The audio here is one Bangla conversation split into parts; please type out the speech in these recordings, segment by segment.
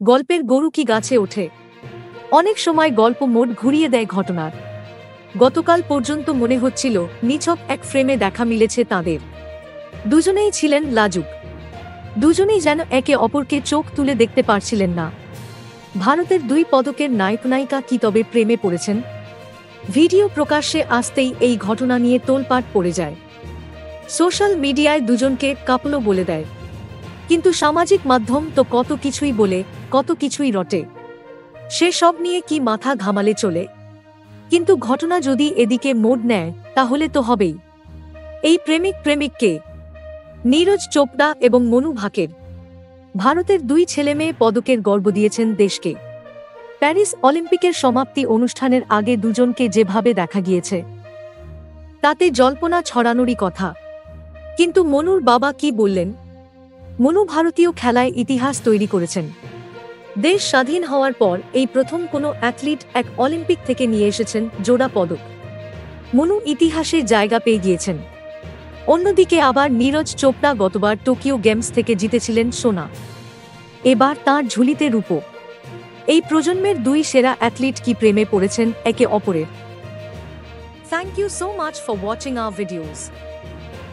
গল্পের গরু কি গাছে ওঠে? অনেক সময় গল্প মোড় ঘুরিয়ে দেয় ঘটনার। গতকাল পর্যন্ত মনে হচ্ছিল নিছক এক ফ্রেমে দেখা মিলেছে তাদের। দুজনেই ছিলেন লাজুক, দুজনেই যেন একে অপরকে চোখ তুলে দেখতে পারছিলেন না। ভারতের দুই পদকের নায়ক নায়িকা কি তবে প্রেমে পড়েছেন? ভিডিও প্রকাশ্যে আসতেই এই ঘটনা নিয়ে তোলপাড় পড়ে যায়। সোশ্যাল মিডিয়ায় দুজনকে কাপলও বলে দেয়, কিন্তু সামাজিক মাধ্যম তো কত কিছুই বলে, কত কিছুই রটে। সে সব নিয়ে কি মাথা ঘামালে চলে? কিন্তু ঘটনা যদি এদিকে মোড় নেয় তাহলে তো হবেই। এই প্রেমিক প্রেমিককে নীরজ চোপড়া এবং মনু ভাকের। ভারতের দুই ছেলেমেয়ে পদকের গর্ব দিয়েছেন দেশকে। প্যারিস অলিম্পিকের সমাপ্তি অনুষ্ঠানের আগে দুজনকে যেভাবে দেখা গিয়েছে, তাতে জল্পনা ছড়ানোরই কথা। কিন্তু মনুর বাবা কি বললেন? মনু ভারতীয় খেলায় ইতিহাস তৈরি করেছেন। দেশ স্বাধীন হওয়ার পর এই প্রথম কোনো অ্যাথলিট এক অলিম্পিক থেকে নিয়ে এসেছেন জোড়া পদক। মনু ইতিহাসে জায়গা পেয়ে গিয়েছেন। অন্যদিকে আবার নীরজ চোপড়া গতবার টোকিও গেমস থেকে জিতেছিলেন সোনা। এবার তাঁর ঝুলিতে রূপো। এই প্রজন্মের দুই সেরা অ্যাথলিট কি প্রেমে পড়েছেন একে অপরের? Thank you so much for watching our videos.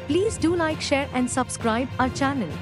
Please do like, share and subscribe our channel.